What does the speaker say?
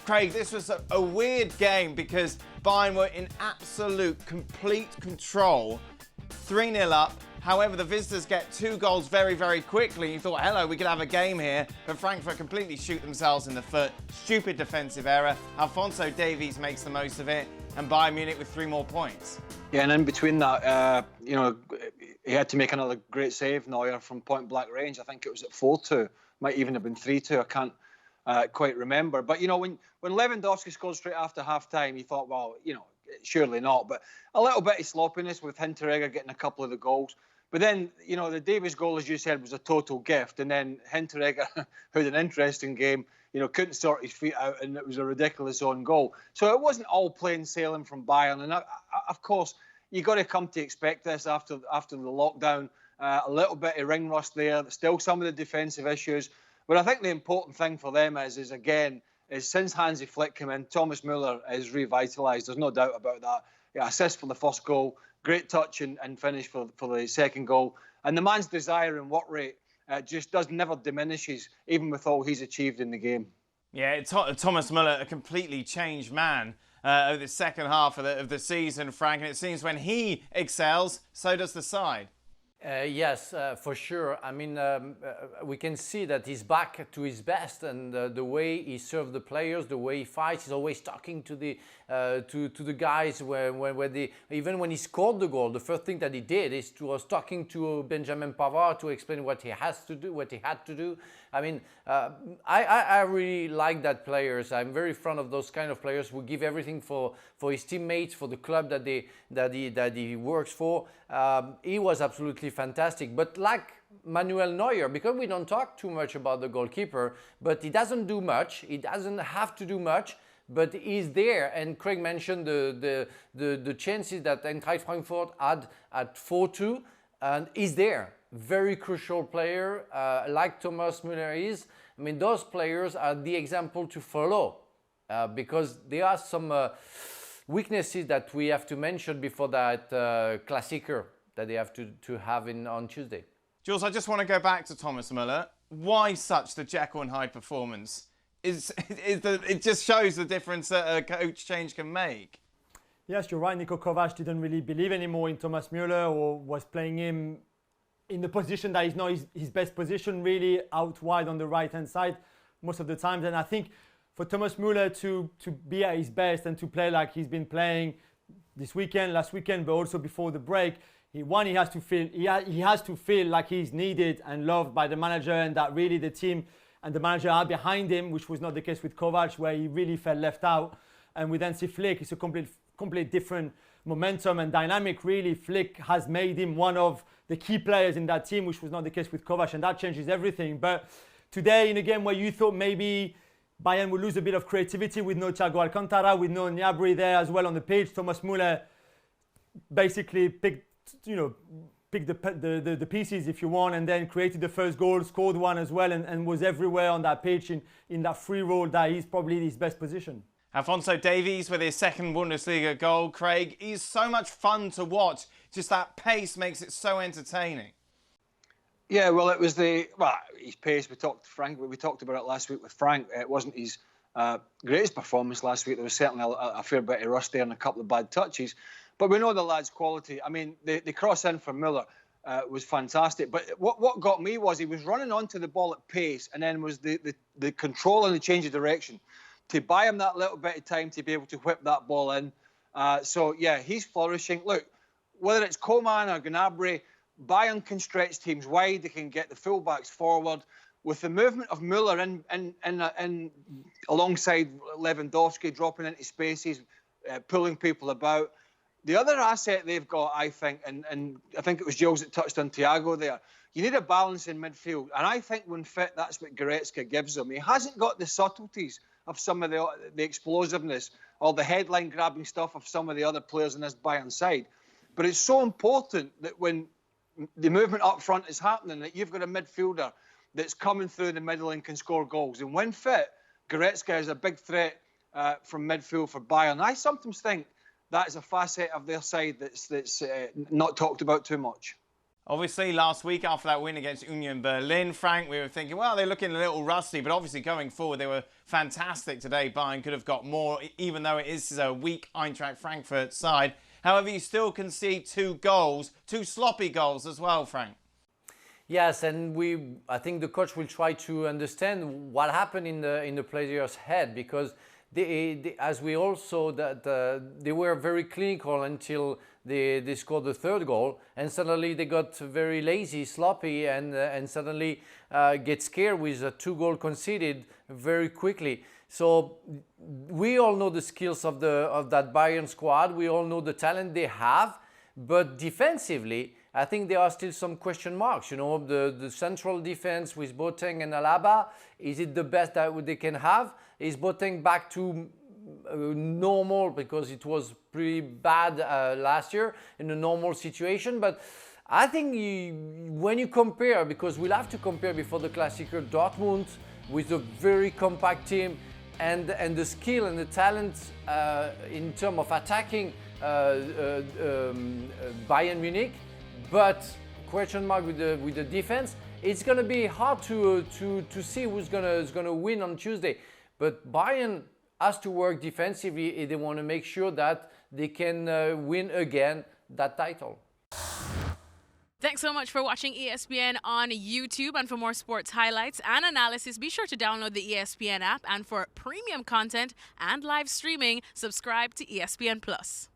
Craig, this was a weird game because Bayern were in absolute, complete control. 3-0 up. However, the visitors get 2 goals very, very quickly. You thought, hello, we could have a game here. But Frankfurt completely shoot themselves in the foot. Stupid defensive error. Alphonso Davies makes the most of it. And Bayern Munich with 3 more points. Yeah, and in between that, he had to make another great save, Neuer, from point-blank range. I think it was at 4-2. Might even have been 3-2. I can't quite remember. But, when Lewandowski scored straight after half-time, you thought, well, surely not. But a little bit of sloppiness with Hinteregger getting a couple of the goals. But then, the Davies goal, as you said, was a total gift. And then Hinteregger, who had an interesting game, couldn't sort his feet out, and it was a ridiculous own goal. So it wasn't all plain sailing from Bayern. And of course, you got to come to expect this after the lockdown. A little bit of ring rust there, still some of the defensive issues. But I think the important thing for them is since Hansi Flick came in, Thomas Muller is revitalised. There's no doubt about that. Yeah, assist for the first goal, great touch and finish for the second goal. And the man's desire and work rate just never diminishes, even with all he's achieved in the game. Yeah, Thomas Muller, a completely changed man over the second half of the season, Frank. And it seems when he excels, so does the side. Yes, for sure. I mean, we can see that he's back to his best, and the way he serves the players, the way he fights, he's always talking to the guys. Even when he scored the goal, the first thing that he did was talking to Benjamin Pavard to explain what he has to do, what he had to do. I mean, I really like that players. I'm very fond of those kind of players who give everything for his teammates, for the club that he works for. He was absolutely fantastic. But like Manuel Neuer, because we don't talk too much about the goalkeeper, but he doesn't do much. He doesn't have to do much, but he's there. And Craig mentioned the chances that Eintracht Frankfurt had at 4-2, and he's there. Very crucial player, like Thomas Muller is. I mean, those players are the example to follow because there are some weaknesses that we have to mention before that Klassiker that they have to have on Tuesday. Jules, I just want to go back to Thomas Muller. Why such the Jekyll and Hyde performance? It just shows the difference that a coach change can make. Yes, you're right. Niko Kovac didn't really believe anymore in Thomas Muller, or was playing him in the position that is not his best position, really out wide on the right-hand side most of the time. And I think for Thomas Muller to be at his best and to play like he's been playing this weekend, last weekend, but also before the break, he has to feel like he's needed and loved by the manager, and that really the team and the manager are behind him, which was not the case with Kovac, where he really felt left out. And with Hansi Flick, it's a complete different momentum and dynamic. Really, Flick has made him one of the key players in that team, which was not the case with Kovac, and that changes everything. But today, in a game where you thought maybe Bayern would lose a bit of creativity with no Thiago Alcantara, with no Gnabry there as well on the pitch, Thomas Muller basically picked the pieces, if you want, and then created the first goal, scored one as well, and was everywhere on that pitch in that free role that is probably his best position. Alphonso Davies with his second Bundesliga goal. Craig, he's so much fun to watch. Just that pace makes it so entertaining. Yeah, well, it was his pace. We talked about it last week with Frank. It wasn't his greatest performance last week. There was certainly a fair bit of rust there and a couple of bad touches. But we know the lad's quality. I mean, the cross in for Muller was fantastic. But what got me was he was running onto the ball at pace, and then was the control and the change of direction to buy him that little bit of time to be able to whip that ball in. So, yeah, he's flourishing. Look, whether it's Coman or Gnabry, Bayern can stretch teams wide. They can get the fullbacks forward. With the movement of Muller in alongside Lewandowski, dropping into spaces, pulling people about. The other asset they've got, I think, and I think it was Jules that touched on Thiago there, you need a balance in midfield. And I think when fit, that's what Goretzka gives him. He hasn't got the subtleties of some of the explosiveness or the headline-grabbing stuff of some of the other players on this Bayern side. But it's so important that when the movement up front is happening, that you've got a midfielder that's coming through the middle and can score goals. And when fit, Goretzka is a big threat from midfield for Bayern. I sometimes think that is a facet of their side that's not talked about too much. Obviously, last week after that win against Union Berlin, Frank, we were thinking, well, they're looking a little rusty, but obviously going forward, they were fantastic today. Bayern could have got more, even though it is a weak Eintracht Frankfurt side. However, you still concede 2 goals, 2 sloppy goals as well, Frank. Yes, and I think the coach will try to understand what happened in the players' head, because as we all saw that they were very clinical until they scored the 3rd goal, and suddenly they got very lazy, sloppy, and suddenly get scared with a 2 goal conceded very quickly. So we all know the skills of that Bayern squad. We all know the talent they have, but defensively, I think there are still some question marks. You know, the central defense with Boateng and Alaba, is it the best that they can have? Is Boateng back to normal, because it was pretty bad last year in a normal situation? But I think when you compare, because we'll have to compare before the Klassiker, Dortmund with a very compact team and the skill and the talent in terms of attacking Bayern Munich, but question mark with the defense. It's going to be hard to see who's going to win on Tuesday. But Bayern has to work defensively if they want to make sure that they can win again that title. Thanks so much for watching ESPN on YouTube. And for more sports highlights and analysis, be sure to download the ESPN app. And for premium content and live streaming, subscribe to ESPN Plus.